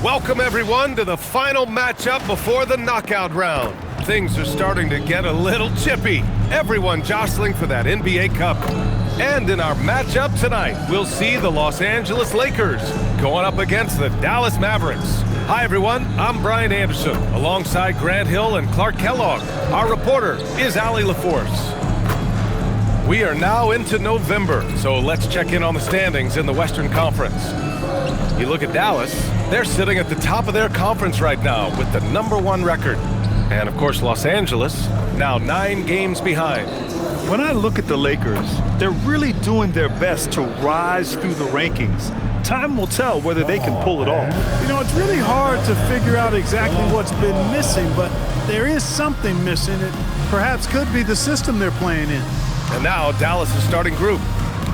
Welcome, everyone, to the final matchup before the knockout round. Things are starting to get a little chippy. Everyone jostling for that NBA Cup. And in our matchup tonight, we'll see the Los Angeles Lakers going up against the Dallas Mavericks. Hi, everyone. I'm Brian Anderson, alongside Grant Hill and Clark Kellogg. Our reporter is Allie LaForce. We are now into November, so let's check in on the standings in the Western Conference. You look at Dallas, they're sitting at the top of their conference right now with the #1 record. And, of course, Los Angeles, now 9 games behind. When I look at the Lakers, they're really doing their best to rise through the rankings. Time will tell whether they can pull it off. You know, it's really hard to figure out exactly what's been missing, but there is something missing. It perhaps could be the system they're playing in. And now Dallas' starting group.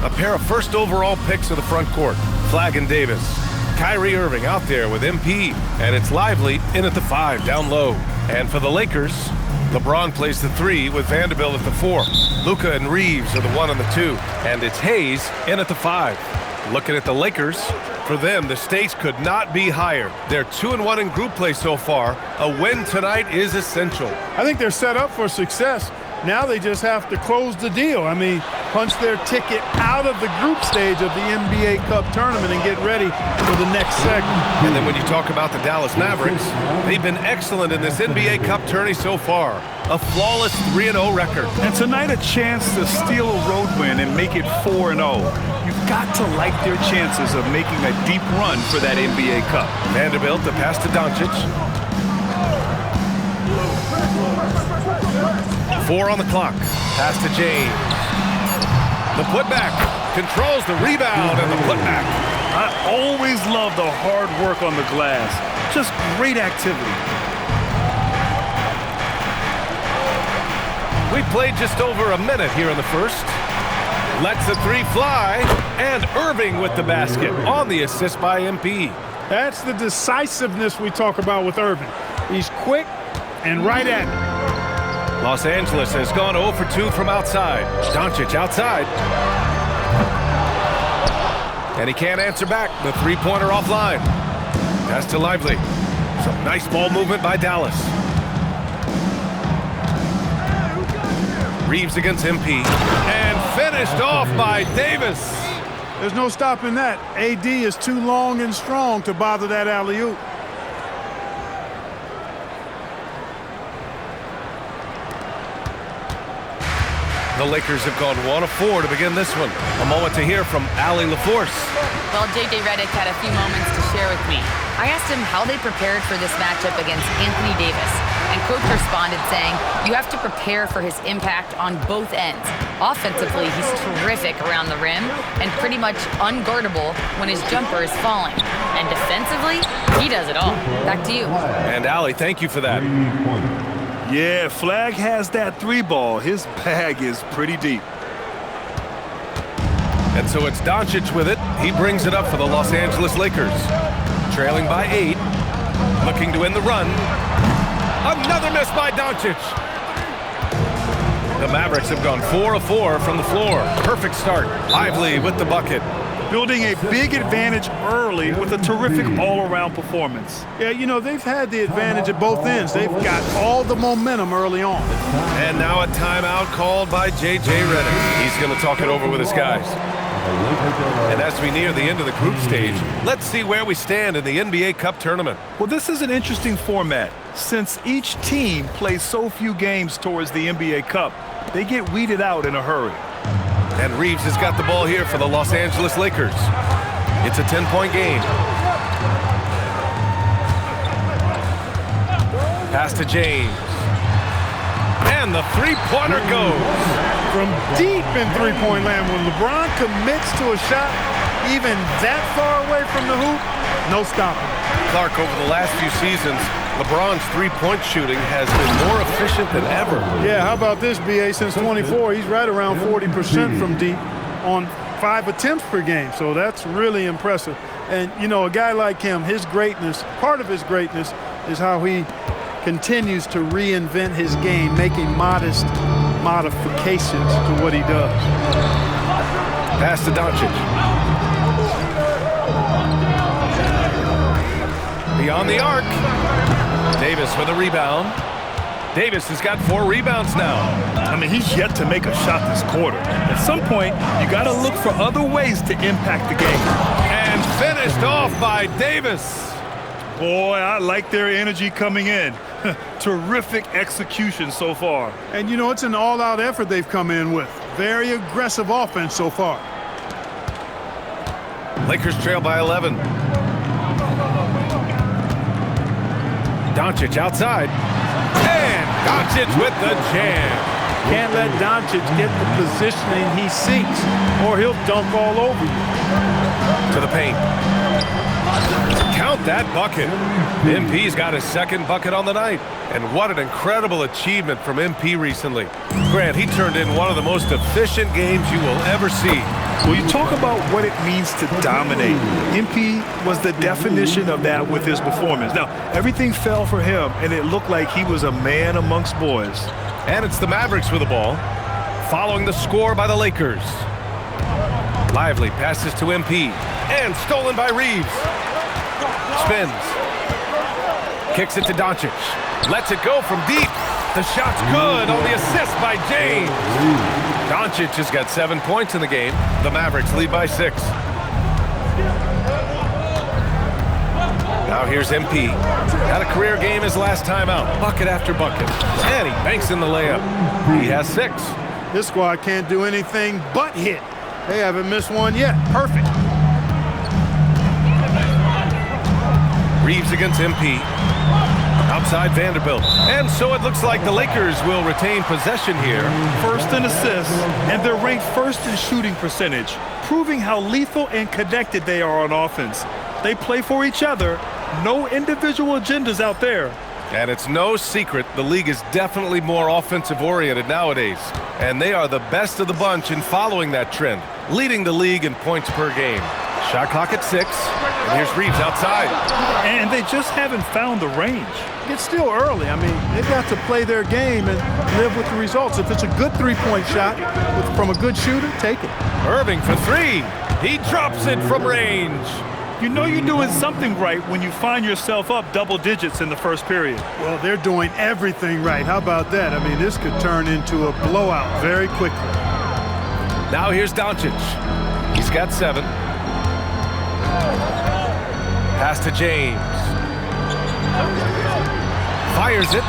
A pair of first overall picks of the front court, Flagg and Davis. Kyrie Irving out there with MP, and it's Lively in at the 5 down low. And for the Lakers, LeBron plays the 3 with Vanderbilt at the 4. Luka and Reeves are the 1 and the 2, and it's Hayes in at the 5. Looking at the Lakers, for them, the stakes could not be higher. They're 2-1 in group play so far. A win tonight is essential. I think they're set up for success. Now they just have to close the deal. I mean, punch their ticket out of the group stage of the NBA Cup tournament and get ready for the next segment. And then when you talk about the Dallas Mavericks, they've been excellent in this NBA Cup tourney so far. A flawless 3-0 record. And tonight a chance to steal a road win and make it 4-0. You've got to like their chances of making a deep run for that NBA Cup. Vanderbilt, the pass to Doncic. 4 on the clock. Pass to James. The putback. Controls the rebound and the putback. I always love the hard work on the glass. Just great activity. We played just over a minute here in the first. Lets the 3 fly. And Irving with the basket on the assist by MP. That's the decisiveness we talk about with Irving. He's quick and right at it. Los Angeles has gone 0 for 2 from outside. Doncic outside. And he can't answer back. The 3-pointer offline. Pass to Lively. Some nice ball movement by Dallas. Reeves against MP. And finished off by Davis. There's no stopping that. AD is too long and strong to bother that alley-oop. The Lakers have gone 1 of 4 to begin this one. A moment to hear from Allie LaForce. Well, J.J. Redick had a few moments to share with me. I asked him how they prepared for this matchup against Anthony Davis, and Coach responded saying, you have to prepare for his impact on both ends. Offensively, he's terrific around the rim and pretty much unguardable when his jumper is falling. And defensively, he does it all. Back to you. And Allie, thank you for that. Yeah, Flagg has that 3-ball. His bag is pretty deep. And so it's Doncic with it. He brings it up for the Los Angeles Lakers. Trailing by 8. Looking to end the run. Another miss by Doncic. The Mavericks have gone 4 of 4 from the floor. Perfect start. Lively with the bucket. Building a big advantage early with a terrific all-around performance. Yeah, you know, they've had the advantage at both ends. They've got all the momentum early on. And now a timeout called by J.J. Redick. He's going to talk it over with his guys. And as we near the end of the group stage, let's see where we stand in the NBA Cup tournament. Well, this is an interesting format. Since each team plays so few games towards the NBA Cup, they get weeded out in a hurry. And Reeves has got the ball here for the Los Angeles Lakers. It's a 10-point game. Pass to James. And the 3-pointer goes. From deep in three-point land, when LeBron commits to a shot, even that far away from the hoop, no stopping. Clark, over the last few seasons, LeBron's three-point shooting has been more efficient than ever. Yeah, how about this, B.A.? Since 24, he's right around 40% from deep on 5 attempts per game. So that's really impressive. And, you know, a guy like him, his greatness, part of his greatness is how he continues to reinvent his game, making modest modifications to what he does. Pass to Doncic. Beyond the arc. Davis with a rebound. Davis has got 4 rebounds now. I mean, he's yet to make a shot this quarter. At some point, you got to look for other ways to impact the game. And finished off by Davis. Boy, I like their energy coming in. Terrific execution so far. And, you know, it's an all-out effort they've come in with. Very aggressive offense so far. Lakers trail by 11. Doncic outside. And Doncic with the jam. Can't let Doncic get the positioning he seeks, or he'll dunk all over you. To the paint. Count that bucket. MP's got his 2nd bucket on the night. And what an incredible achievement from MP recently. Grant, he turned in one of the most efficient games you will ever see. Well, you talk about what it means to dominate. MP was the definition of that with his performance. Now, everything fell for him, and it looked like he was a man amongst boys. And it's the Mavericks with the ball, following the score by the Lakers. Lively passes to MP, and stolen by Reeves. Spins. Kicks it to Doncic. Lets it go from deep. The shot's good on the assist by James. Doncic has got 7 points in the game. The Mavericks lead by 6. Now here's MP. Had a career game his last time out. Bucket after bucket. And he banks in the layup. He has 6. This squad can't do anything but hit. They haven't missed one yet. Perfect. Reeves against MP. Outside Vanderbilt. And so it looks like the Lakers will retain possession here. First in assists, and they're ranked first in shooting percentage, proving how lethal and connected they are on offense. They play for each other. No individual agendas out there. And it's no secret the league is definitely more offensive-oriented nowadays. And they are the best of the bunch in following that trend, leading the league in points per game. Shot clock at 6, and here's Reeves outside. And they just haven't found the range. It's still early. I mean, they've got to play their game and live with the results. If it's a good three-point shot from a good shooter, take it. Irving for 3. He drops it from range. You know you're doing something right when you find yourself up double digits in the first period. Well, they're doing everything right. How about that? I mean, this could turn into a blowout very quickly. Now here's Doncic. He's got 7. Pass to James. Fires it.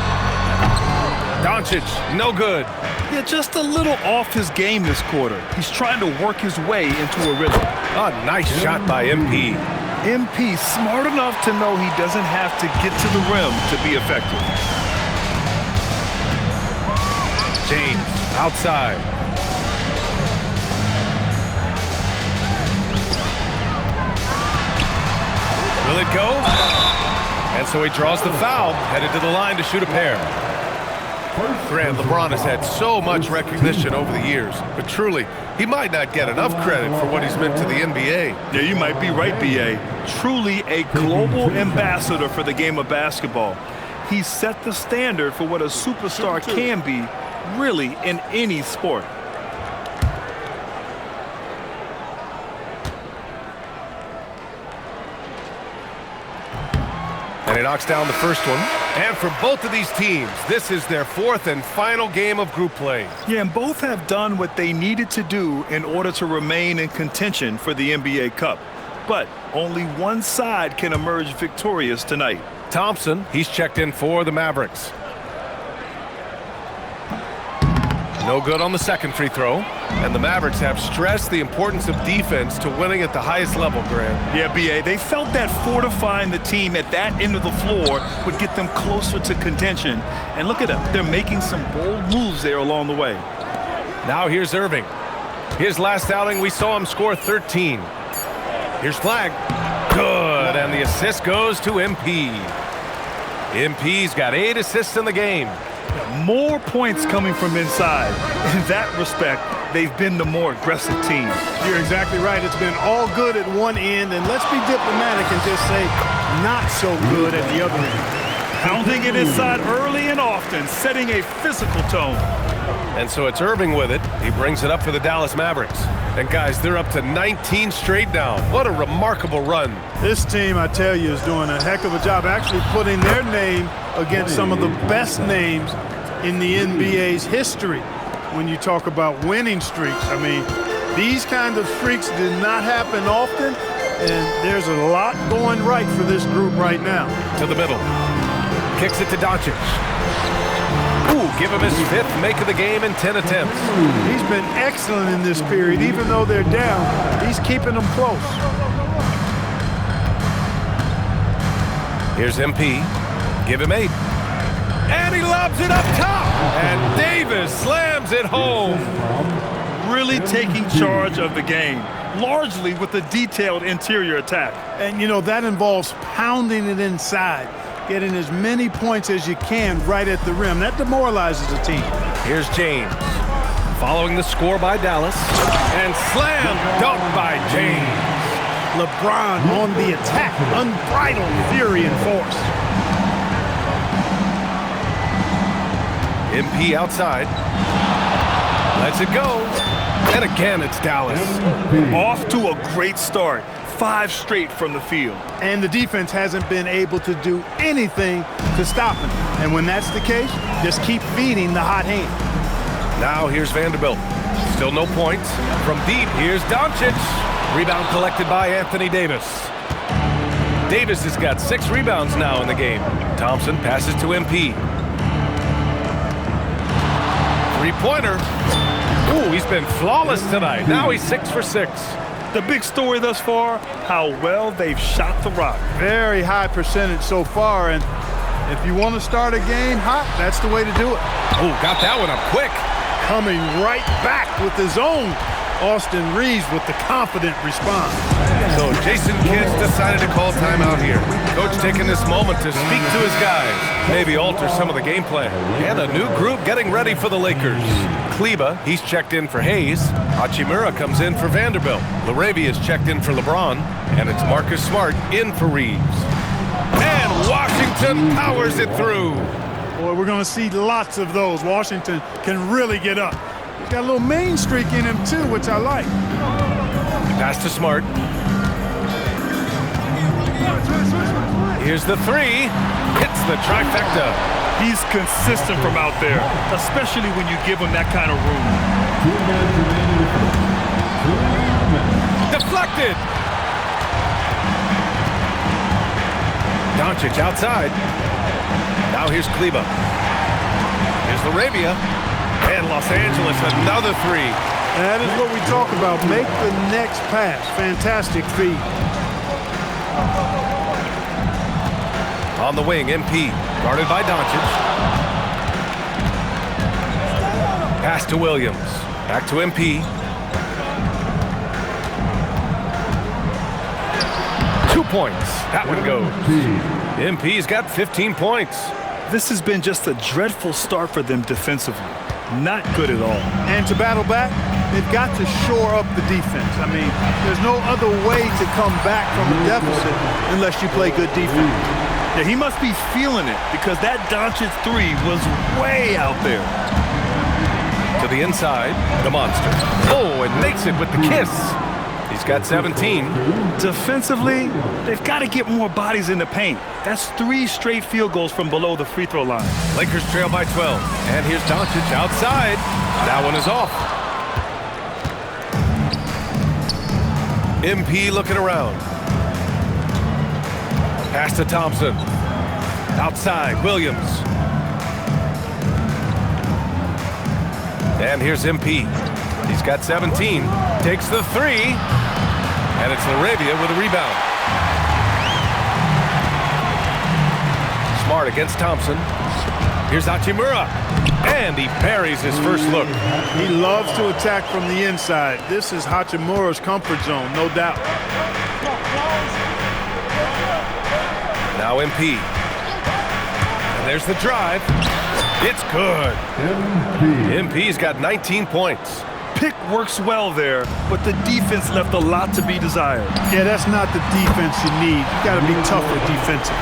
Doncic, no good. Yeah, just a little off his game this quarter. He's trying to work his way into a rhythm. A nice shot by MP. MP smart enough to know he doesn't have to get to the rim to be effective. James outside. Will it go? And so he draws the foul, headed to the line to shoot a pair. Grant, LeBron has had so much recognition over the years, but truly, he might not get enough credit for what he's meant to the NBA. Yeah, you might be right, B.A. Truly a global ambassador for the game of basketball. He set the standard for what a superstar can be, really, in any sport. And he knocks down the first one. And for both of these teams, this is their 4th and final game of group play. Yeah, and both have done what they needed to do in order to remain in contention for the NBA Cup. But only one side can emerge victorious tonight. Thompson, he's checked in for the Mavericks. No good on the second free throw. And the Mavericks have stressed the importance of defense to winning at the highest level, Grant. Yeah, B.A., they felt that fortifying the team at that end of the floor would get them closer to contention. And look at them. They're making some bold moves there along the way. Now here's Irving. His last outing, we saw him score 13. Here's Flag. Good, and the assist goes to MP. MP's got 8 assists in the game. More points coming from inside. In that respect, they've been the more aggressive team. You're exactly right. It's been all good at one end, and let's be diplomatic and just say not so good at the other end. Pounding it inside early and often, setting a physical tone. And so it's Irving with it. He brings it up for the Dallas Mavericks. And guys, they're up to 19 straight now. What a remarkable run. This team, I tell you, is doing a heck of a job actually putting their name against some of the best names in the NBA's history. When you talk about winning streaks, I mean, these kind of streaks did not happen often, and there's a lot going right for this group right now. To the middle. Kicks it to Doncic. Ooh, give him his 5th make of the game in 10 attempts. He's been excellent in this period. Even though they're down, he's keeping them close. Here's MP. Give him 8. And he lobs it up top. And Davis slams it home. Really taking charge of the game, largely with a detailed interior attack. And, you know, that involves pounding it inside, getting as many points as you can right at the rim. That demoralizes a team. Here's James. Following the score by Dallas. And slam dunk by James. LeBron on the attack. Unbridled fury and force. MP outside. Lets it go. And again, it's Dallas. Off to a great start. 5 straight from the field. And the defense hasn't been able to do anything to stop him. And when that's the case, just keep feeding the hot hand. Now here's Vanderbilt. Still no points. From deep, here's Doncic. Rebound collected by Anthony Davis. Davis has got 6 rebounds now in the game. Thompson passes to MP. 3-pointer. Ooh, he's been flawless tonight. Now he's 6 for 6. The big story thus far, how well they've shot the rock. Very high percentage so far, and if you want to start a game hot, that's the way to do it. Ooh, got that one up quick. Coming right back with his own. Austin Reeves with the confident response. So Jason Kidd decided to call timeout here. Coach taking this moment to speak to his guys, maybe alter some of the game plan. And a new group getting ready for the Lakers. Kleba, he's checked in for Hayes. Hachimura comes in for Vanderbilt. Laravia's checked in for LeBron. And it's Marcus Smart in for Reeves. And Washington powers it through. Boy, we're going to see lots of those. Washington can really get up. He's got a little main streak in him, too, which I like. Pass to Smart. Here's the 3. Hits the trifecta. He's consistent from out there, especially when you give him that kind of room. Deflected. Doncic outside. Now here's Kleba. Here's Laravia. And Los Angeles, another 3. That is what we talk about. Make the next pass. Fantastic feed. On the wing, MP, guarded by Doncic. Pass to Williams. Back to MP. 2 points. That one goes. MP's got 15 points. This has been just a dreadful start for them defensively. Not good at all. And to battle back, they've got to shore up the defense. I mean, there's no other way to come back from a deficit unless you play good defense. Yeah, he must be feeling it because that Doncic 3 was way out there. To the inside, the monster. Oh, and makes it with the kiss. He's got 17. Defensively, they've got to get more bodies in the paint. That's 3 straight field goals from below the free throw line. Lakers trail by 12. And here's Doncic outside. That one is off. MP looking around. Pass to Thompson. Outside, Williams. And here's MP. He's got 17. Takes the 3. And it's Laravia with a rebound. Smart against Thompson. Here's Hachimura. And he parries his first look. He loves to attack from the inside. This is Hachimura's comfort zone, no doubt. Now MP. And there's the drive. It's good. MP's got 19 points. pick works well there, but the defense left a lot to be desired. Yeah, that's not the defense you need. You got to be tougher defensively.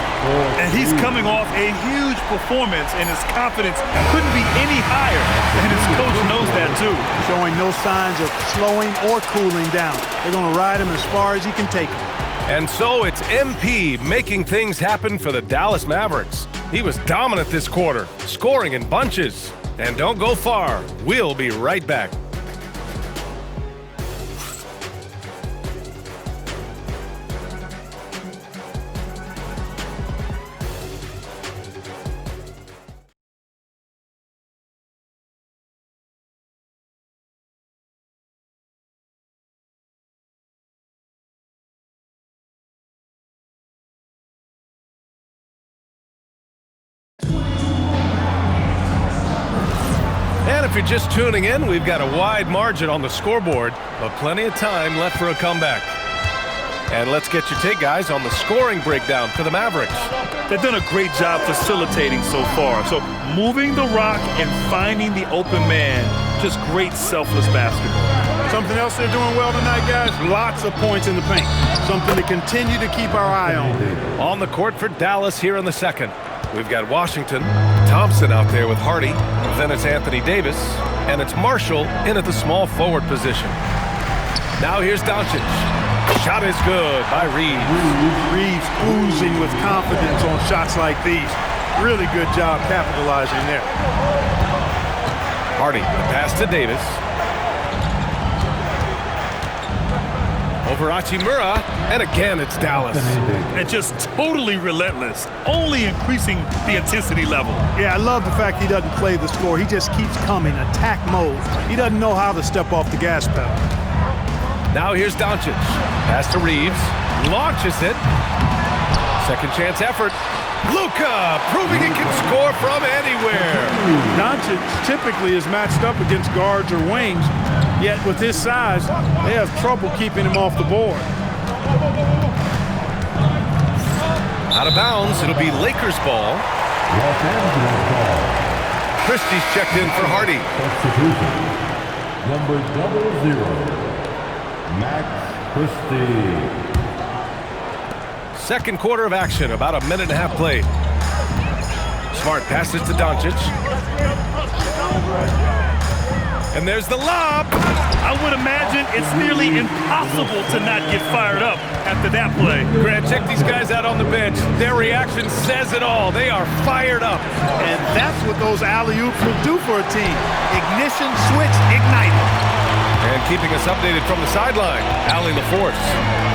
And he's coming off a huge performance, and his confidence couldn't be any higher, and his coach knows that too. Showing no signs of slowing or cooling down. They're going to ride him as far as he can take him. And so it's MP making things happen for the Dallas Mavericks. He was dominant this quarter, scoring in bunches. And don't go far. We'll be right back. And if you're just tuning in, we've got a wide margin on the scoreboard, but plenty of time left for a comeback. And let's get your take, guys, on the scoring breakdown for the Mavericks. They've done a great job facilitating so far. So moving the rock and finding the open man, just great selfless basketball. Something else they're doing well tonight, guys, lots of points in the paint. Something to continue to keep our eye on. On the court for Dallas here in the second. We've got Washington, Thompson out there with Hardy, then it's Anthony Davis, and it's Marshall in at the small forward position. Now here's Doncic. Shot is good by Reeves. Reeves oozing with confidence on shots like these. Really good job capitalizing there. Hardy, the pass to Davis. Over Hachimura, and again it's Dallas. And just totally relentless, only increasing the intensity level. Yeah, I love the fact he doesn't play the score. He just keeps coming, attack mode. He doesn't know how to step off the gas pedal. Now here's Doncic. Pass to Reeves. Launches it. Second chance effort. Luka proving he can score from anywhere. Doncic typically is matched up against guards or wings, yet with his size, they have trouble keeping him off the board. Out of bounds, it'll be Lakers ball. Christie's checked in for Hardy. Substitution. Number 00, Max Christie. Second quarter of action, about a minute and a half played. Smart passes to Doncic. And there's the lob. I would imagine it's nearly impossible to not get fired up after that play. Grant, check these guys out on the bench. Their reaction says it all. They are fired up. And that's what those alley-oops will do for a team. Ignition switch ignited. And keeping us updated from the sideline, Allie LaForce.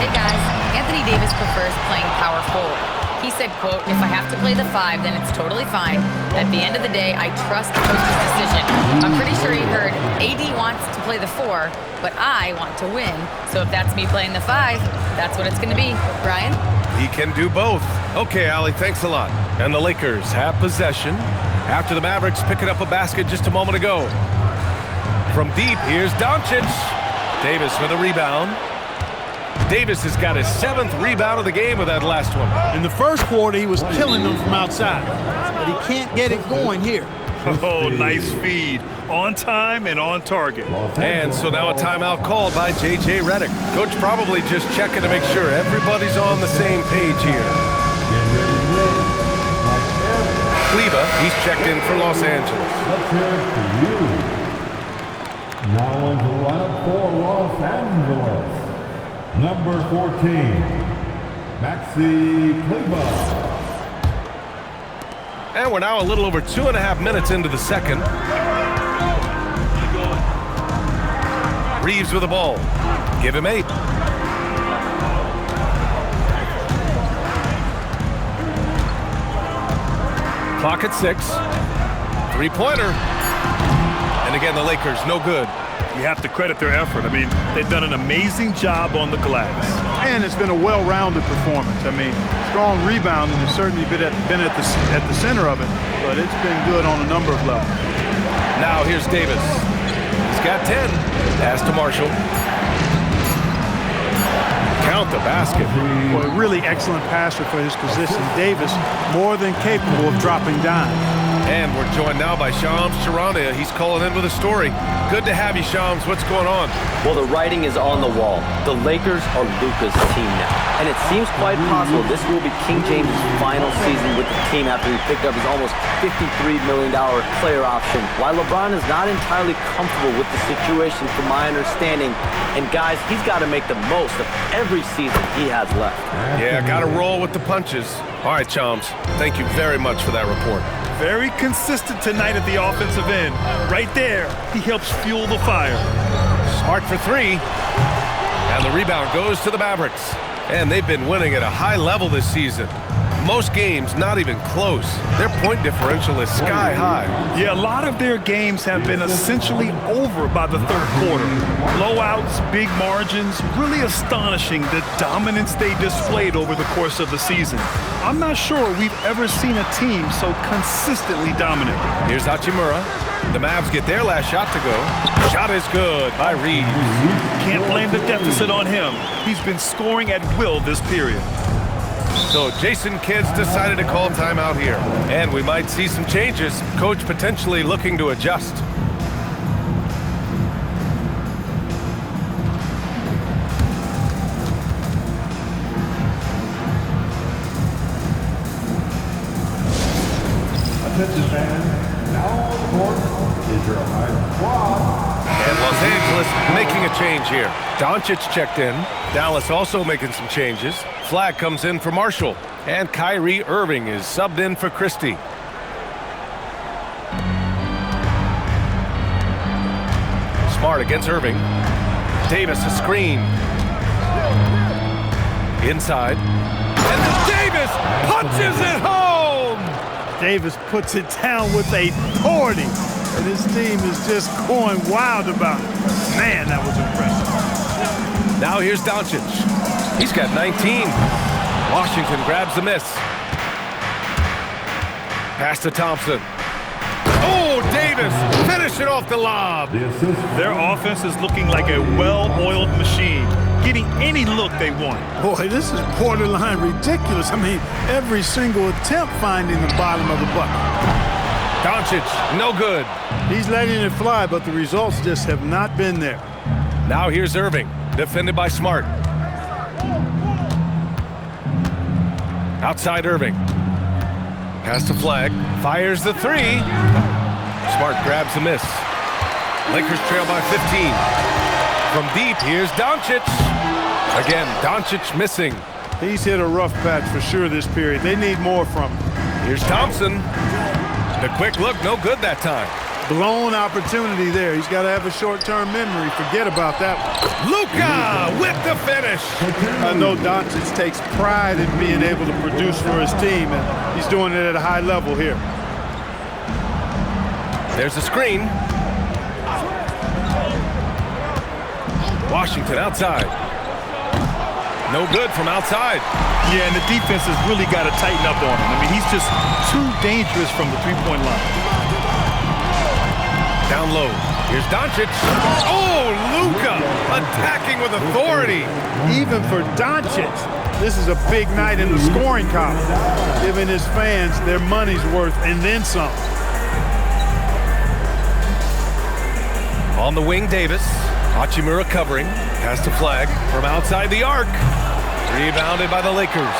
Hey guys, Anthony Davis prefers playing power forward. He said, quote, if I have to play the 5, then it's totally fine. At the end of the day, I trust the coach's decision. I'm pretty sure he heard AD wants to play the 4, but I want to win. So if that's me playing the 5, that's what it's going to be. Brian? He can do both. Okay, Allie, thanks a lot. And the Lakers have possession after the Mavericks picking up a basket just a moment ago. From deep, here's Doncic. Davis with a rebound. Davis has got his 7th rebound of the game with that last one. In the first quarter, he was killing them from outside, but he can't get it going here. Oh, nice feed. On time and on target. And so now a timeout called by J.J. Redick. Coach probably just checking to make sure everybody's on the same page here. Cleva, he's checked in for Los Angeles. Let's hear it for you. Now on the lineup for Los Angeles. Number 14, Maxi Kleber. And we're now a little over 2.5 minutes into the second. Reeves with the ball. Give him 8. Clock at 6. 3-pointer. And again, the Lakers, no good. You have to credit their effort. I mean, they've done an amazing job on the glass. And it's been a well-rounded performance. I mean, strong rebounding has certainly been at the center of it, but it's been good on a number of levels. Now here's Davis. He's got 10. Pass to Marshall. Count the basket. Boy, a really excellent passer for his position. Davis more than capable of dropping down. And we're joined now by Shams Charania. He's calling in with a story. Good to have you, Shams. What's going on? Well, the writing is on the wall. The Lakers are Luka's team now. And it seems quite possible this will be King James' final season with the team after he picked up his almost $53 million player option. While LeBron is not entirely comfortable with the situation from my understanding, and guys, he's got to make the most of every season he has left. Yeah, got to roll with the punches. All right, Shams. Thank you very much for that report. Very consistent tonight at the offensive end. Right there, he helps fuel the fire. Smart for three. And the rebound goes to the Mavericks. And they've been winning at a high level this season. Most games not even close. Their point differential is sky high. Yeah, a lot of their games have been essentially over by the third quarter. Blowouts, big margins, really astonishing the dominance they displayed over the course of the season. I'm not sure we've ever seen a team so consistently dominant. Here's Hachimura. The Mavs get their last shot to go. Shot is good by Reeves. Can't blame the deficit on him. He's been scoring at will this period. So Jason Kidd's decided to call timeout here. And we might see some changes. Coach potentially looking to adjust. Attention fans, now on the court is your high squad. And Los Angeles making a change here. Doncic checked in. Dallas also making some changes. Flag comes in for Marshall. And Kyrie Irving is subbed in for Christie. Smart against Irving. Davis a screen. Inside. And then Davis punches it home! Davis puts it down with authority. And his team is just going wild about it. Man, that was impressive. Now here's Doncic. He's got 19. Washington grabs the miss. Pass to Thompson. Oh, Davis finishing off the lob. Their offense is looking like a well-oiled machine, getting any look they want. Boy, this is borderline ridiculous. I mean, every single attempt finding the bottom of the bucket. Doncic, no good. He's letting it fly, but the results just have not been there. Now here's Irving, defended by Smart. Outside Irving. Pass to Flag. Fires the three. Smart grabs the miss. Lakers trail by 15. From deep, here's Doncic. Again, Doncic missing. He's hit a rough patch for sure this period. They need more from him. Here's Thompson. The quick look, no good that time. Blown opportunity there. He's got to have a short-term memory. Forget about that one. Luka with the finish. I know Doncic takes pride in being able to produce for his team, and he's doing it at a high level here. There's a screen. Washington outside. No good from outside. Yeah, and the defense has really got to tighten up on him. I mean, he's just too dangerous from the three-point line. Down low. Here's Doncic. Oh, Luka attacking with authority. Even for Doncic, this is a big night in the scoring column, giving his fans their money's worth and then some. On the wing, Davis. Hachimura covering. Pass to Flag from outside the arc. Rebounded by the Lakers.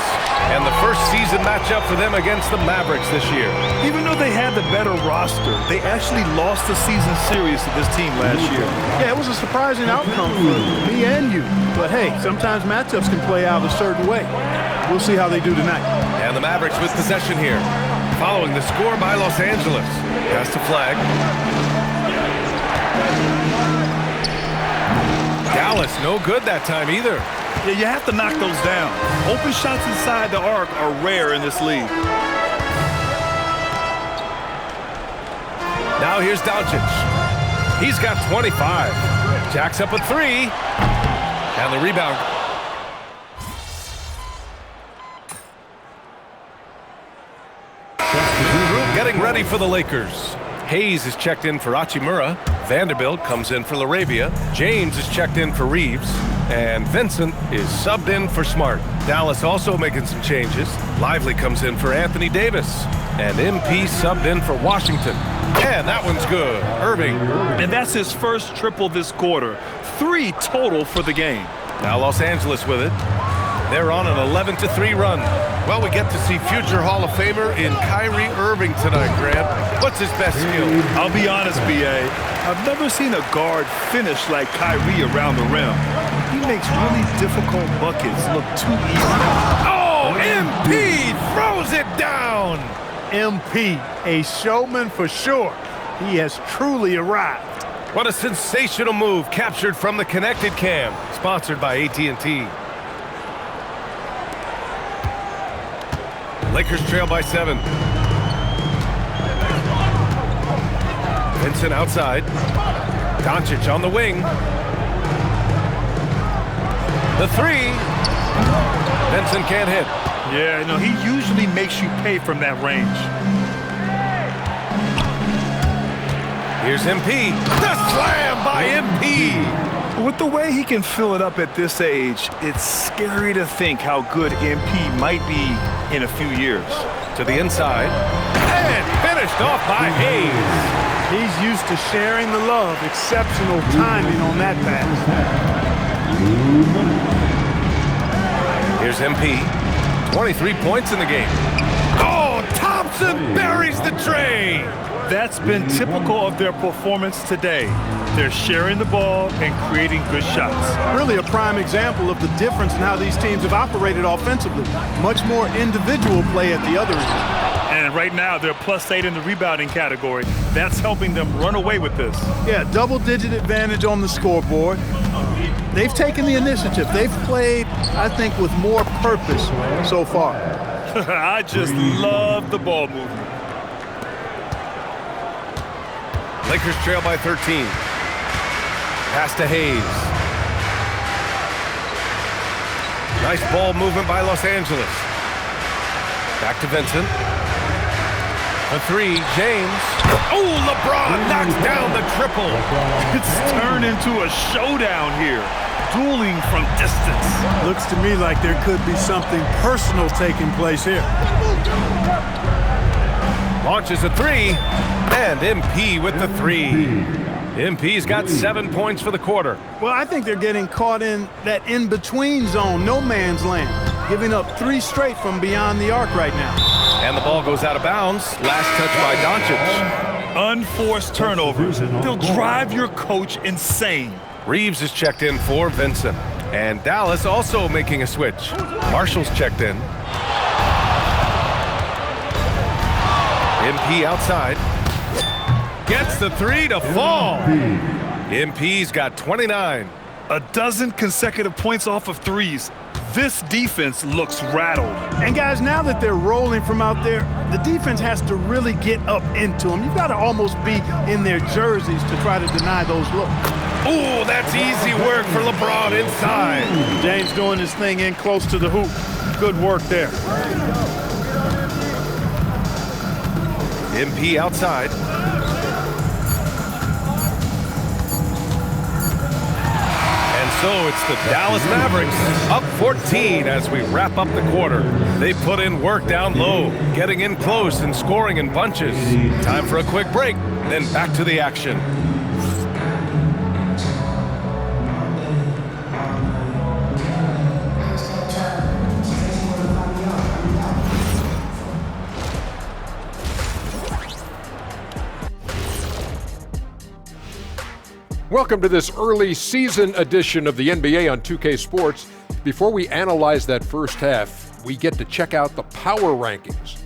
And the first season matchup for them against the Mavericks this year. Even though they had the better roster, they actually lost the season series to this team last year. Yeah, it was a surprising outcome for me and you. But hey, sometimes matchups can play out a certain way. We'll see how they do tonight. And the Mavericks with possession here. Following the score by Los Angeles. Pass to Flag. Dallas, no good that time either. Yeah, you have to knock those down. Open shots inside the arc are rare in this league. Now here's Doncic. He's got 25. Jacks up a three. And the rebound. Getting ready for the Lakers. Hayes is checked in for Hachimura. Vanderbilt comes in for LaRavia. James is checked in for Reeves. And Vincent is subbed in for Smart. Dallas also making some changes. Lively comes in for Anthony Davis. And MP subbed in for Washington. And that one's good. Irving. And that's his first triple this quarter. 3 total for the game. Now Los Angeles with it. They're on an 11-3 run. Well, we get to see future Hall of Famer in Kyrie Irving tonight, Grant. What's his best skill? I'll be honest, B.A. I've never seen a guard finish like Kyrie around the rim. He makes really difficult buckets look too easy. Oh, MP throws it down. MP, a showman for sure. He has truly arrived. What a sensational move captured from the connected cam, sponsored by AT&T. Lakers trail by 7. Vincent outside. Doncic on the wing. The 3. Vincent can't hit. Yeah, no, he usually makes you pay from that range. Here's MP. The slam by MP. With the way he can fill it up at this age, it's scary to think how good MP might be in a few years. To the inside. And finished off by Hayes. He's used to sharing the love. Exceptional timing on that pass. Here's MP. 23 points in the game. Oh, Thompson buries the tray. That's been typical of their performance today. They're sharing the ball and creating good shots. Really a prime example of the difference in how these teams have operated offensively. Much more individual play at the other end. And right now, they're +8 in the rebounding category. That's helping them run away with this. Yeah, double-digit advantage on the scoreboard. They've taken the initiative. They've played, I think, with more purpose so far. I just love the ball movement. Lakers trail by 13. Pass to Hayes. Nice ball movement by Los Angeles. Back to Vincent. The 3, James. Oh, LeBron knocks down the triple. It's turned into a showdown here. Dueling from distance. Looks to me like there could be something personal taking place here. Launches a 3. And MP with the 3. MP's got 7 points for the quarter. Well, I think they're getting caught in that in-between zone, no man's land, giving up 3 straight from beyond the arc right now. And the ball goes out of bounds. Last touch by Doncic. Unforced turnovers. They'll drive your coach insane. Reeves is checked in for Vincent. And Dallas also making a switch. Marshall's checked in. MP outside. Gets the 3 to fall. MP's got 29. A dozen consecutive points off of threes. This defense looks rattled. And guys, now that they're rolling from out there, the defense has to really get up into them. You've got to almost be in their jerseys to try to deny those looks. Ooh, that's easy work for LeBron inside. James doing his thing in close to the hoop. Good work there. MP outside. So it's the Dallas Mavericks up 14 as we wrap up the quarter. They put in work down low, getting in close and scoring in bunches. Time for a quick break, then back to the action. Welcome to this early season edition of the NBA on 2K Sports. Before we analyze that first half, we get to check out the power rankings.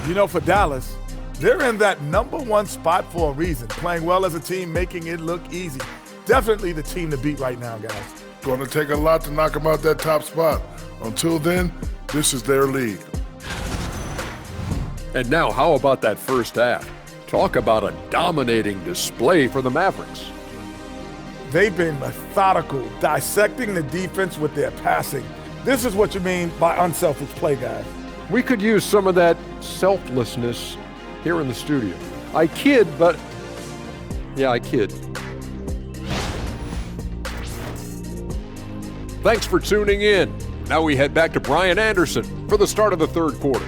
You know, for Dallas, they're in that #1 spot for a reason. Playing well as a team, making it look easy. Definitely the team to beat right now, guys. Going to take a lot to knock them out that top spot. Until then, this is their league. And now, how about that first half? Talk about a dominating display for the Mavericks. They've been methodical, dissecting the defense with their passing. This is what you mean by unselfish play, guys. We could use some of that selflessness here in the studio. I kid, but yeah, I kid. Thanks for tuning in. Now we head back to Brian Anderson for the start of the third quarter.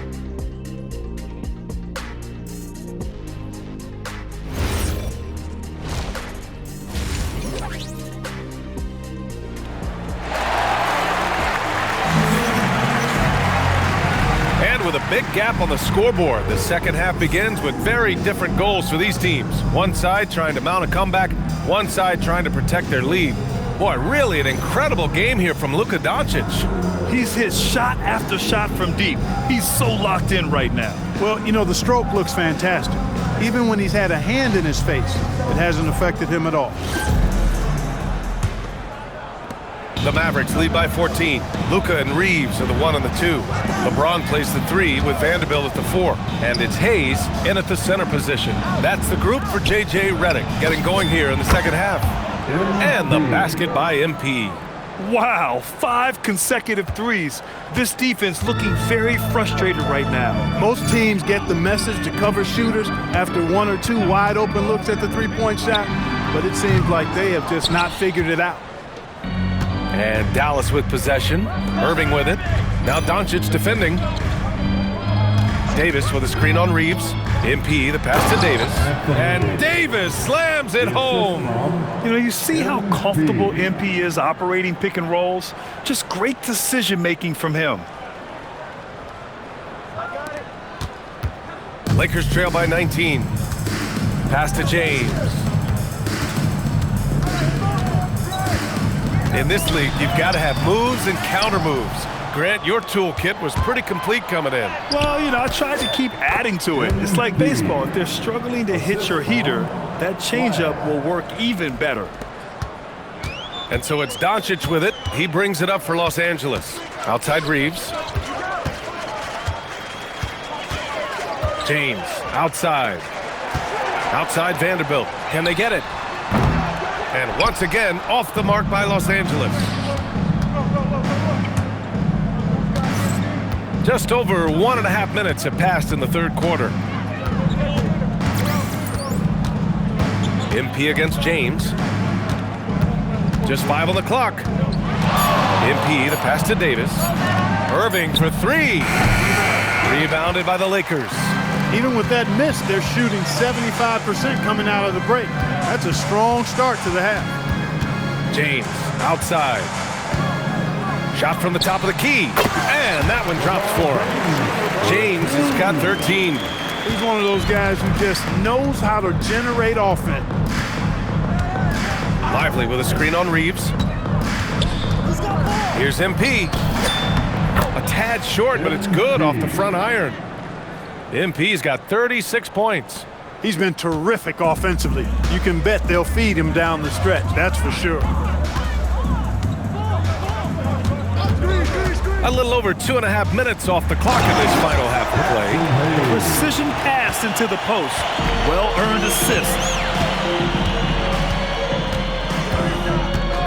end with a big gap on the scoreboard. The second half begins with very different goals for these teams. One side trying to mount a comeback, one side trying to protect their lead. Boy, really an incredible game here from Luka Doncic. He's hit shot after shot from deep. He's so locked in right now. Well, you know, the stroke looks fantastic. Even when he's had a hand in his face, it hasn't affected him at all. The Mavericks lead by 14. Luka and Reeves are the 1 and the 2. LeBron plays the 3 with Vanderbilt at the 4. And it's Hayes in at the center position. That's the group for J.J. Redick getting going here in the second half. And the basket by MP. Wow, 5 consecutive threes. This defense looking very frustrated right now. Most teams get the message to cover shooters after 1 or 2 wide open looks at the three-point shot, but it seems like they have just not figured it out. And Dallas with possession. Irving with it. Now Doncic defending. Davis with a screen on Reeves. MP, the pass to Davis. And Davis slams it home. You know, you see how comfortable MP is operating pick and rolls? Just great decision-making from him. Lakers trail by 19. Pass to James. In this league, you've got to have moves and counter moves. Grant, your toolkit was pretty complete coming in. Well, you know, I tried to keep adding to it. It's like baseball. If they're struggling to hit your heater, that changeup will work even better. And so it's Doncic with it. He brings it up for Los Angeles. Outside Reeves. James, outside. Outside Vanderbilt. Can they get it? And once again, off the mark by Los Angeles. Just over 1.5 minutes have passed in the third quarter. MP against James. Just 5 on the clock. MP, the pass to Davis. Irving for 3. Rebounded by the Lakers. Even with that miss, they're shooting 75% coming out of the break. That's a strong start to the half. James, outside. Shot from the top of the key. And that one drops for him. James has got 13. He's one of those guys who just knows how to generate offense. Lively with a screen on Reeves. Here's MP. A tad short, but it's good off the front iron. MP's got 36 points. He's been terrific offensively. You can bet they'll feed him down the stretch, that's for sure. A little over 2.5 minutes off the clock in this final half of play. Precision pass into the post. Well-earned assist.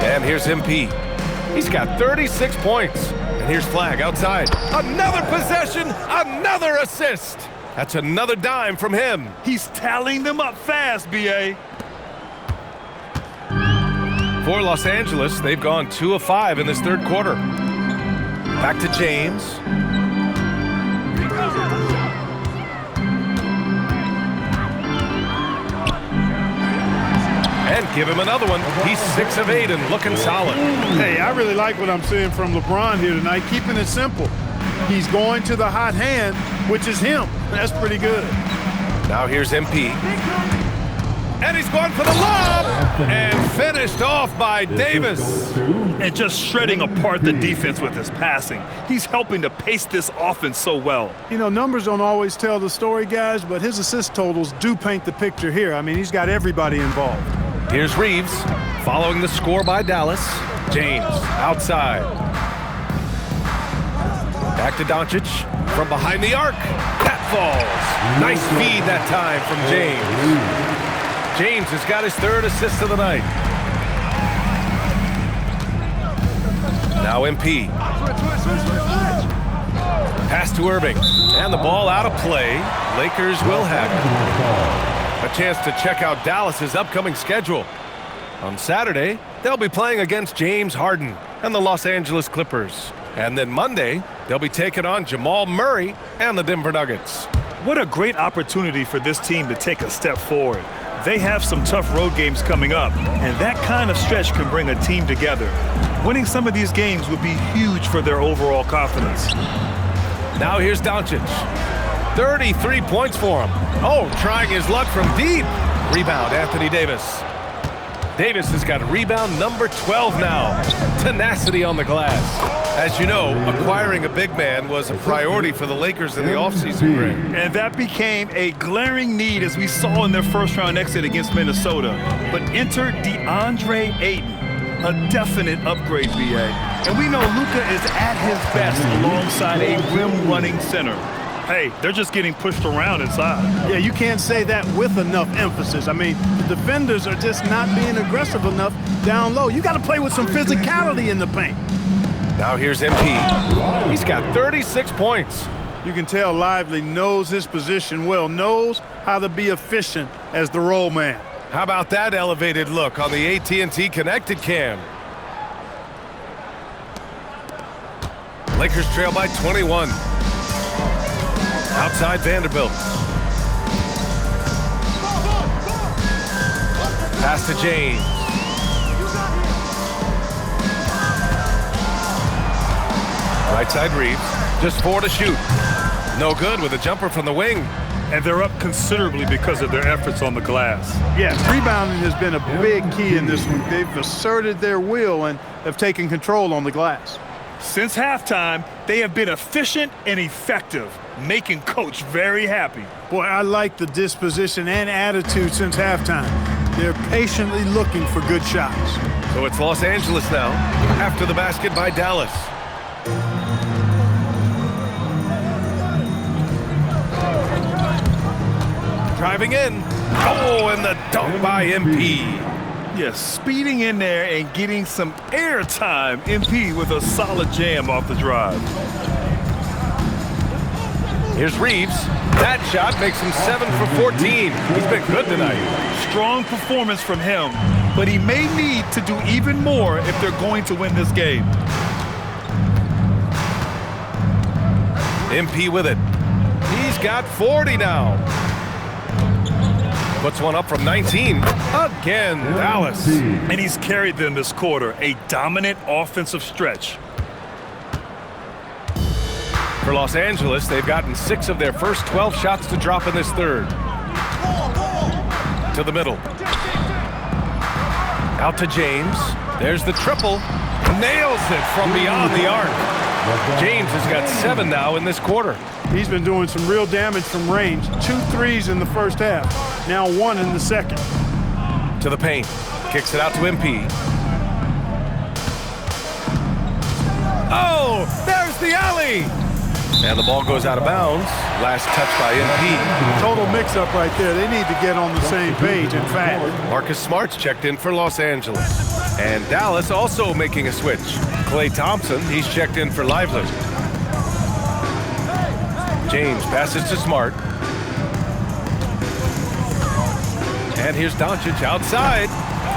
And here's MP. He's got 36 points. And here's Flag outside. Another possession, another assist. That's another dime from him. He's tallying them up fast, B.A. For Los Angeles, they've gone 2 of 5 in this third quarter. Back to James. And give him another one. He's 6 of 8 and looking solid. Hey, I really like what I'm seeing from LeBron here tonight, keeping it simple. He's going to the hot hand, which is him. That's pretty good. Now here's MP. And he's going for the lob! And finished off by Davis. And just shredding apart the defense with his passing. He's helping to pace this offense so well. You know, numbers don't always tell the story, guys, but his assist totals do paint the picture here. I mean, he's got everybody involved. Here's Reeves, following the score by Dallas. James, outside. Back to Doncic, from behind the arc. That falls. Nice feed that time from James. James has got his 3rd assist of the night. Now MP. Pass to Irving. And the ball out of play. Lakers will have it. A chance to check out Dallas's upcoming schedule. On Saturday, they'll be playing against James Harden and the Los Angeles Clippers. And then Monday, they'll be taking on Jamal Murray and the Denver Nuggets. What a great opportunity for this team to take a step forward. They have some tough road games coming up, and that kind of stretch can bring a team together. Winning some of these games would be huge for their overall confidence. Now here's Doncic. 33 points for him. Oh, trying his luck from deep. Rebound, Anthony Davis. Davis has got rebound number 12 now. Tenacity on the glass. As you know, acquiring a big man was a priority for the Lakers in the offseason, Greg. And that became a glaring need as we saw in their first-round exit against Minnesota. But enter DeAndre Ayton, a definite upgrade, BA. And we know Luka is at his best alongside a rim-running center. Hey, they're just getting pushed around inside. Yeah, you can't say that with enough emphasis. I mean, the defenders are just not being aggressive enough down low. You got to play with some physicality in the paint. Now here's MP. He's got 36 points. You can tell Lively knows his position well, knows how to be efficient as the roll man. How about that elevated look on the AT&T connected cam? Lakers trail by 21. Outside Vanderbilt. Pass to James. Right side Reeves. Just 4 to shoot. No good with a jumper from the wing. And they're up considerably because of their efforts on the glass. Yes, rebounding has been a big key in this one. They've asserted their will and have taken control on the glass. Since halftime, they have been efficient and effective, making Coach very happy. Boy, I like the disposition and attitude since halftime. They're patiently looking for good shots. So it's Los Angeles now, after the basket by Dallas. Driving in. Oh, and the dunk by MP. Yes, speeding in there and getting some air time. MP with a solid jam off the drive. Here's Reeves. That shot makes him 7 for 14. He's been good tonight. Strong performance from him, but he may need to do even more if they're going to win this game. MP with it. He's got 40 now. Puts one up from 19. Again, Dallas. And he's carried them this quarter, a dominant offensive stretch. For Los Angeles, they've gotten 6 of their first 12 shots to drop in this third. To the middle. Out to James. There's the triple. Nails it from beyond the arc. James has got 7 now in this quarter. He's been doing some real damage from range. 2 threes in the first half. Now 1 in the second. To the paint. Kicks it out to MP. Oh, there's the alley. And the ball goes out of bounds. Last touch by MP. Total mix-up right there. They need to get on the same page, in fact. Marcus Smart's checked in for Los Angeles. And Dallas also making a switch. Klay Thompson, he's checked in for Lively. James passes to Smart. And here's Doncic outside.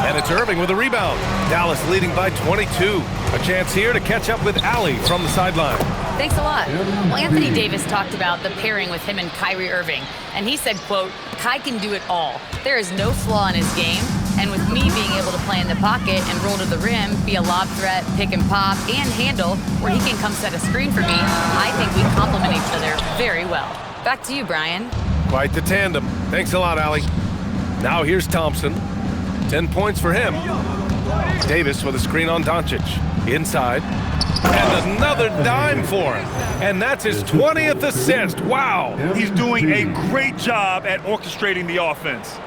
And it's Irving with a rebound. Dallas leading by 22. A chance here to catch up with Allie from the sideline. Thanks a lot. Well, Anthony Davis talked about the pairing with him and Kyrie Irving, and he said, quote, "Kai can do it all. There is no flaw in his game, and with me being able to play in the pocket and roll to the rim, be a lob threat, pick and pop, and handle, where he can come set a screen for me, I think we complement each other very well." Back to you, Brian. Quite the tandem. Thanks a lot, Allie. Now here's Thompson. 10 points for him. Davis with a screen on Doncic. Inside. And another dime for him. And that's his 20th assist. Wow. He's doing a great job at orchestrating the offense.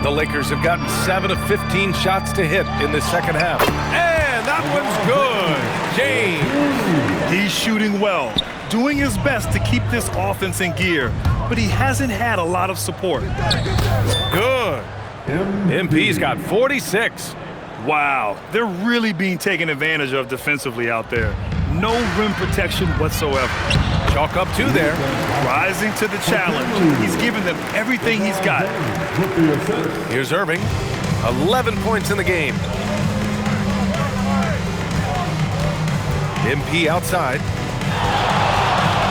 The Lakers have gotten 7 of 15 shots to hit in the second half. And that one's good. James. He's shooting well, doing his best to keep this offense in gear, but he hasn't had a lot of support. Good. MP's got 46. Wow, they're really being taken advantage of defensively out there. No rim protection whatsoever. Chalk up 2 there. Rising to the challenge. He's given them everything he's got. Here's Irving. 11 points in the game. MP outside.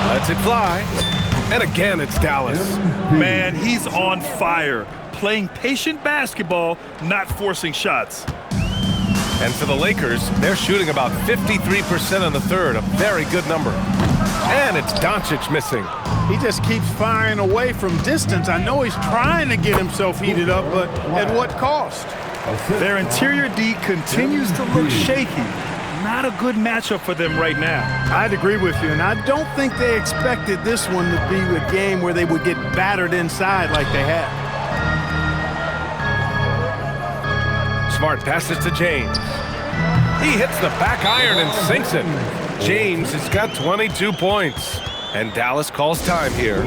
Lets it fly. And again, it's Dallas. Man, he's on fire. Playing patient basketball, not forcing shots. And for the Lakers, they're shooting about 53% in the third, a very good number. And it's Doncic missing. He just keeps firing away from distance. I know he's trying to get himself heated up, but at what cost? Their interior D continues to look shaky. Not a good matchup for them right now. I'd agree with you, and I don't think they expected this one to be a game where they would get battered inside like they have. Smart passes to James. He hits the back iron and sinks it. James has got 22 points. And Dallas calls time here.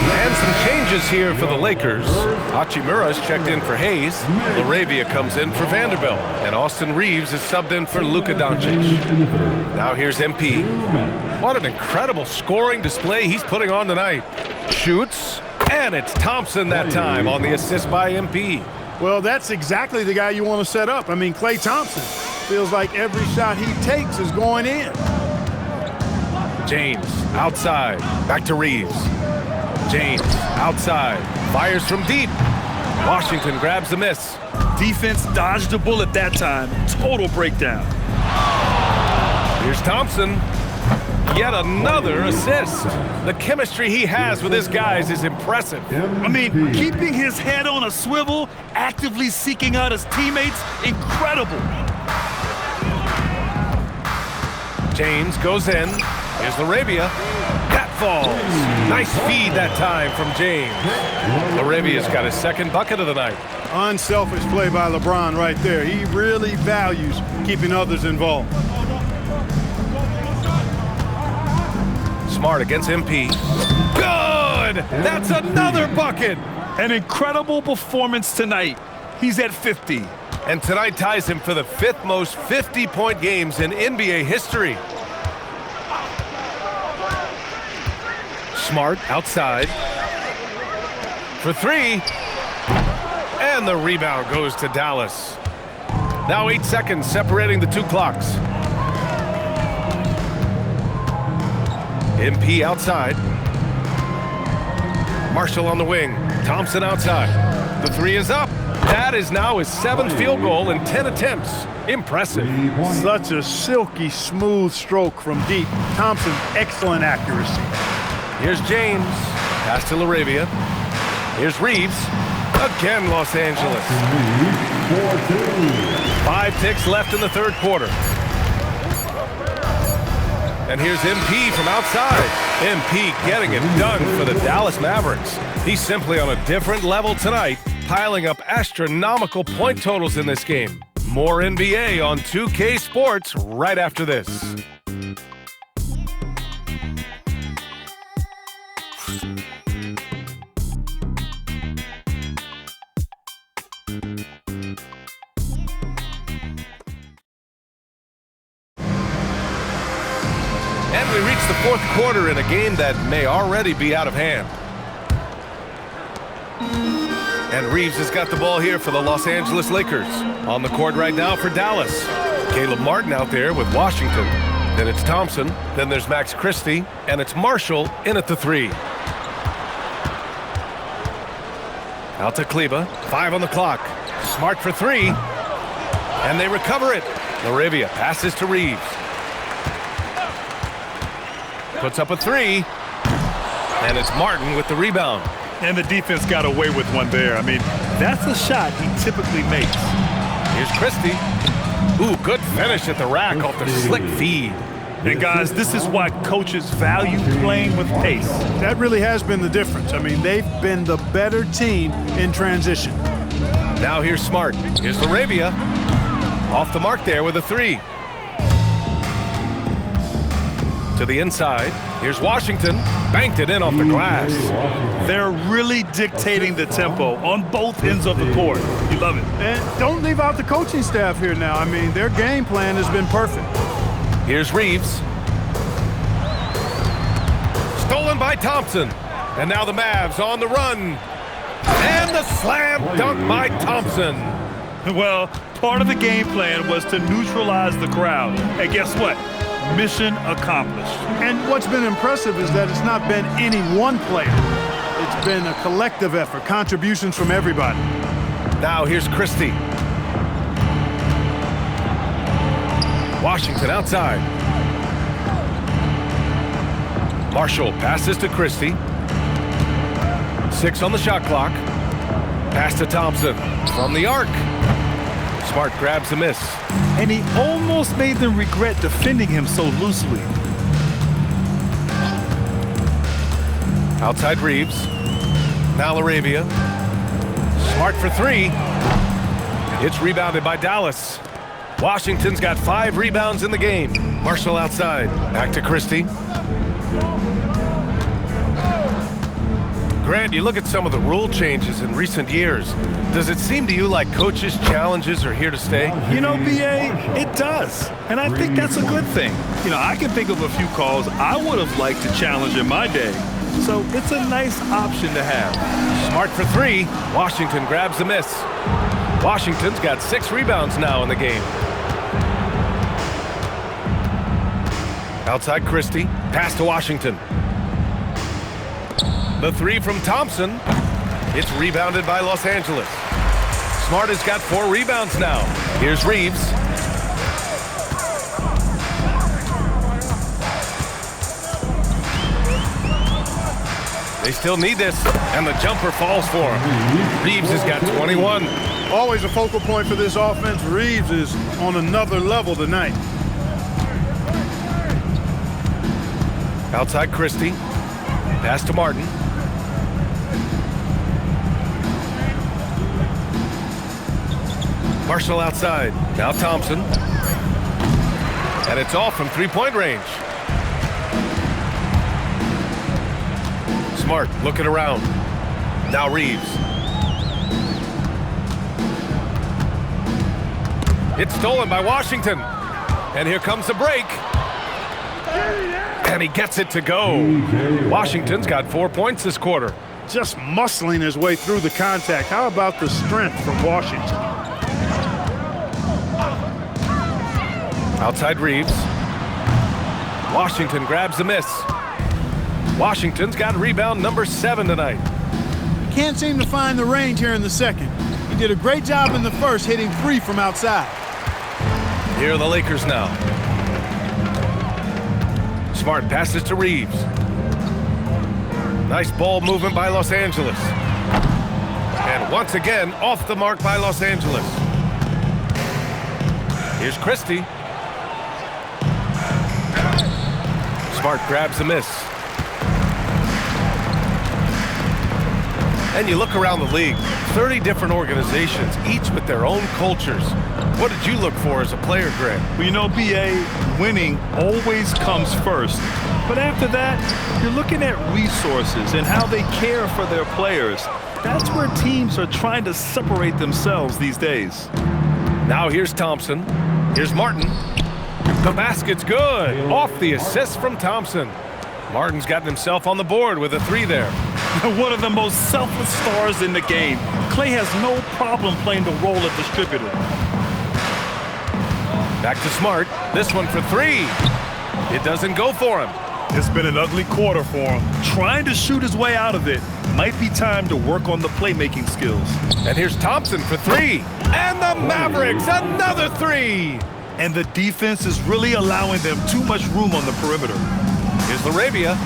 And some changes here for the Lakers. Hachimura's checked in for Hayes. Laravia comes in for Vanderbilt. And Austin Reeves is subbed in for Luka Doncic. Now here's MP. What an incredible scoring display he's putting on tonight. Shoots. And it's Thompson that time on the assist by MP. Well, that's exactly the guy you want to set up. I mean, Klay Thompson feels like every shot he takes is going in. James outside, back to Reeves. James outside, fires from deep. Washington grabs the miss. Defense dodged a bullet that time. Total breakdown. Here's Thompson. Yet another assist. The chemistry he has with his guys is impressive. I mean, keeping his head on a swivel, actively seeking out his teammates, incredible. James goes in. Here's Laravia. That falls. Nice feed that time from James. Laravia's got his second bucket of the night. Unselfish play by LeBron right there. He really values keeping others involved. Smart against MP. Good! That's another bucket! An incredible performance tonight. He's at 50. And tonight ties him for the 5th most 50-point games in NBA history. Smart outside. For 3. And the rebound goes to Dallas. Now 8 seconds separating the two clocks. MP outside. Marshall on the wing. Thompson outside. The 3 is up. That is now his 7th field goal in 10 attempts. Impressive. Such a silky, smooth stroke from deep. Thompson, excellent accuracy. Here's James. Pass to Laravia. Here's Reeves. Again, Los Angeles. 5 ticks left in the third quarter. And here's MP from outside. MP getting it done for the Dallas Mavericks. He's simply on a different level tonight, piling up astronomical point totals in this game. More NBA on 2K Sports right after this. And we reach the fourth quarter in a game that may already be out of hand. And Reeves has got the ball here for the Los Angeles Lakers. On the court right now for Dallas. Caleb Martin out there with Washington. Then it's Thompson. Then there's Max Christie. And it's Marshall in at the 3. Out to Kleba. 5 on the clock. Smart for 3. And they recover it. Laravia passes to Reeves. Puts up a 3. And it's Martin with the rebound. And the defense got away with one there. I mean, that's a shot he typically makes. Here's Christie. Ooh, good finish at the rack off the slick feed. And guys, this is why coaches value playing with pace. That really has been the difference. I mean, they've been the better team in transition. Now here's Smart. Here's Laravia. Off the mark there with a 3. To the inside. Here's Washington. Banked it in off the glass. They're really dictating the tempo on both ends of the court. You love it. And don't leave out the coaching staff here now. I mean, their game plan has been perfect. Here's Reeves. Stolen by Thompson. And now the Mavs on the run. And the slam dunk by Thompson. Well, part of the game plan was to neutralize the crowd. And guess what? Mission accomplished. And what's been impressive is that it's not been any one player. It's been a collective effort, contributions from everybody. Now here's Christie. Washington outside. Marshall passes to Christie. 6 on the shot clock. Pass to Thompson from the arc. Smart grabs a miss. And he almost made them regret defending him so loosely. Outside Reeves. Now Laravia. Smart for 3. It's rebounded by Dallas. Washington's got 5 rebounds in the game. Marshall outside. Back to Christie. Grant, you look at some of the rule changes in recent years. Does it seem to you like coaches' challenges are here to stay? You know, B.A., it does. And I think that's a good thing. You know, I can think of a few calls I would have liked to challenge in my day. So it's a nice option to have. Smart for 3. Washington grabs the miss. Washington's got 6 rebounds now in the game. Outside Christie. Pass to Washington. The 3 from Thompson. It's rebounded by Los Angeles. Smart has got 4 rebounds now. Here's Reeves. They still need this, and the jumper falls for him. Reeves has got 21. Always a focal point for this offense. Reeves is on another level tonight. Outside Christie. Pass to Martin. Marshall outside. Now Thompson. And it's off from 3-point range. Smart looking around. Now Reeves. It's stolen by Washington. And here comes the break. And he gets it to go. Washington's got 4 points this quarter. Just muscling his way through the contact. How about the strength from Washington? Outside Reeves. Washington grabs the miss. Washington's got rebound number 7 tonight. Can't seem to find the range here in the second. He did a great job in the first, hitting 3 from outside. Here are the Lakers now. Smart passes to Reeves. Nice ball movement by Los Angeles. And once again, off the mark by Los Angeles. Here's Christie. Smart grabs the miss. And you look around the league, 30 different organizations, each with their own cultures. What did you look for as a player, Grant? Well, you know, B.A., winning always comes first. But after that, you're looking at resources and how they care for their players. That's where teams are trying to separate themselves these days. Now here's Thompson. Here's Martin. The basket's good. Off the assist from Thompson. Martin's gotten himself on the board with a 3 there. One of the most selfless stars in the game. Clay has no problem playing the role of distributor. Back to Smart. This one for 3. It doesn't go for him. It's been an ugly quarter for him. Trying to shoot his way out of it. Might be time to work on the playmaking skills. And here's Thompson for 3. And the Mavericks, another 3. And the defense is really allowing them too much room on the perimeter. Here's Laravia.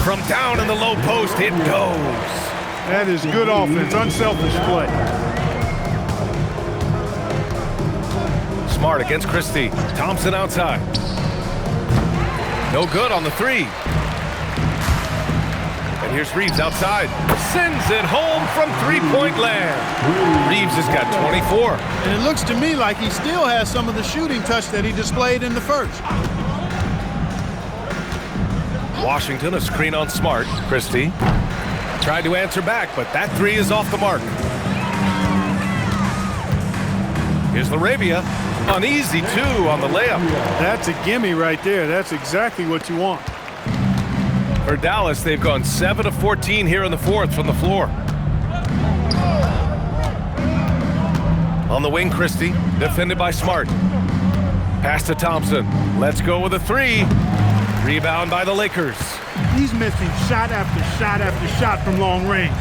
From down in the low post, it goes. That is good offense, unselfish play. Smart against Christie. Thompson outside. No good on the 3. And here's Reeves outside. Sends it home from 3-point land. Reeves has got 24. And it looks to me like he still has some of the shooting touch that he displayed in the first. Washington, a screen on Smart. Christie tried to answer back, but that 3 is off the mark. Here's Laravia. An easy 2 on the layup. That's a gimme right there. That's exactly what you want. For Dallas, they've gone 7 of 14 here in the 4th from the floor. On the wing, Christie, defended by Smart. Pass to Thompson. Let's go with a 3. Rebound by the Lakers. He's missing shot after shot after shot from long range.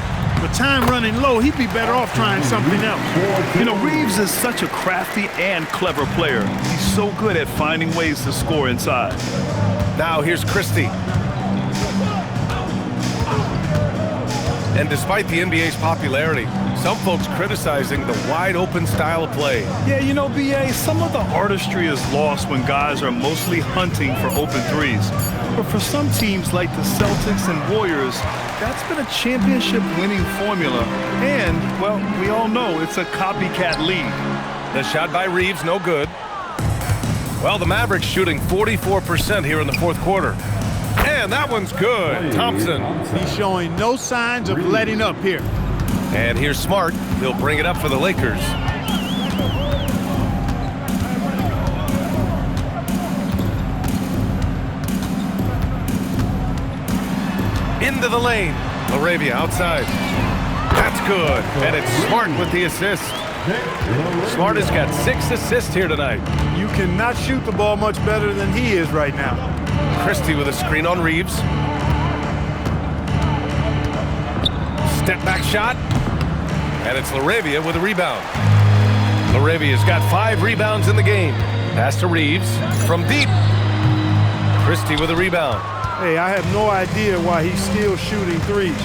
With time running low, he'd be better off trying something else. You know, Reeves is such a crafty and clever player. He's so good at finding ways to score inside. Now here's Christie. And despite the NBA's popularity, some folks criticizing the wide-open style of play. Yeah, you know, B.A., some of the artistry is lost when guys are mostly hunting for open threes. But for some teams like the Celtics and Warriors, that's been a championship-winning formula. And, well, we all know it's a copycat league. The shot by Reeves, no good. Well, the Mavericks shooting 44% here in the fourth quarter. And that one's good. Thompson. He's showing no signs of letting up here. And here's Smart. He'll bring it up for the Lakers. Into the lane. Laravia outside. That's good. And it's Smart with the assist. Smart has got 6 assists here tonight. You cannot shoot the ball much better than he is right now. Christie with a screen on Reeves. Step back shot. And it's Laravia with a rebound. Laravia's got 5 rebounds in the game. Pass to Reeves from deep. Christie with a rebound. Hey, I have no idea why he's still shooting threes.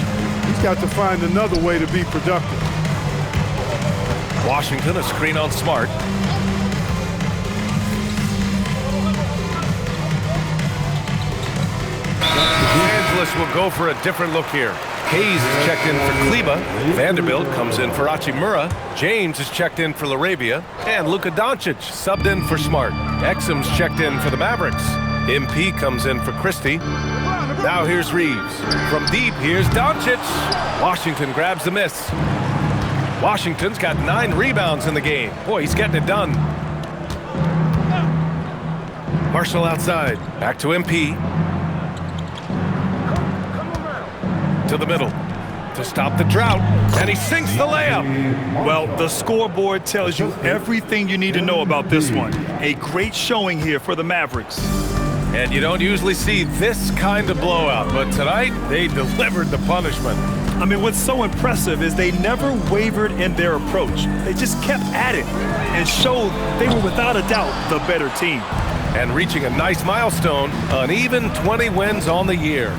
He's got to find another way to be productive. Washington, a screen on Smart. Los Angeles will go for a different look here. Hayes is checked in for Kleba. Vanderbilt comes in for Hachimura. James is checked in for Laravia. And Luka Doncic subbed in for Smart. Exum's checked in for the Mavericks. MP comes in for Christie. Now here's Reeves. From deep, here's Doncic. Washington grabs the miss. Washington's got 9 rebounds in the game. Boy, he's getting it done. Marshall outside. Back to MP. To the middle to stop the drought, and he sinks the layup. Well, the scoreboard tells you everything you need to know about this one. A great showing here for the Mavericks. And you don't usually see this kind of blowout, but tonight they delivered the punishment. I mean, what's so impressive is they never wavered in their approach. They just kept at it and showed they were without a doubt the better team. And reaching a nice milestone, an even 20 wins on the year.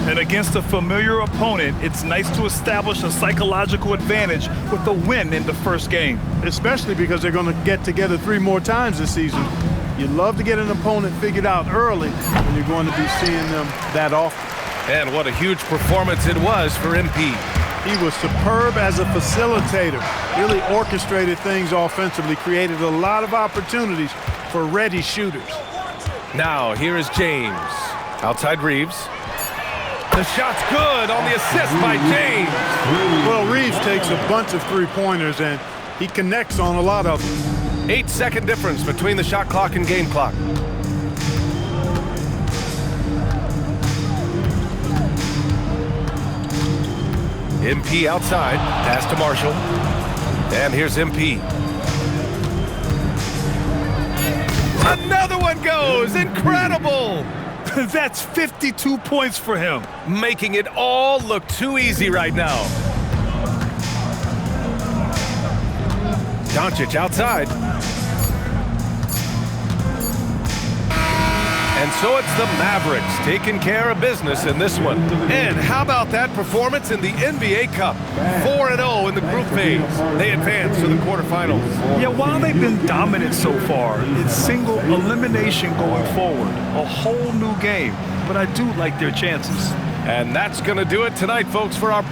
And against a familiar opponent, it's nice to establish a psychological advantage with a win in the first game. Especially because they're going to get together 3 more times this season. You love to get an opponent figured out early when you're going to be seeing them that often. And what a huge performance it was for MP. He was superb as a facilitator. Really orchestrated things offensively, created a lot of opportunities for ready shooters. Now here is James. Outside Reeves. The shot's good on the assist by James. Well, Reeves takes a bunch of 3-pointers and he connects on a lot of them. 8-second difference between the shot clock and game clock. MP outside, pass to Marshall. And here's MP. Another one goes, incredible! That's 52 points for him. Making it all look too easy right now. Doncic outside. And so it's the Mavericks taking care of business in this one. And how about that performance in the NBA Cup? 4-0 in the group phase. They advance to the quarterfinals. Yeah, while they've been dominant so far, it's single elimination going forward. A whole new game. But I do like their chances. And that's going to do it tonight, folks, for our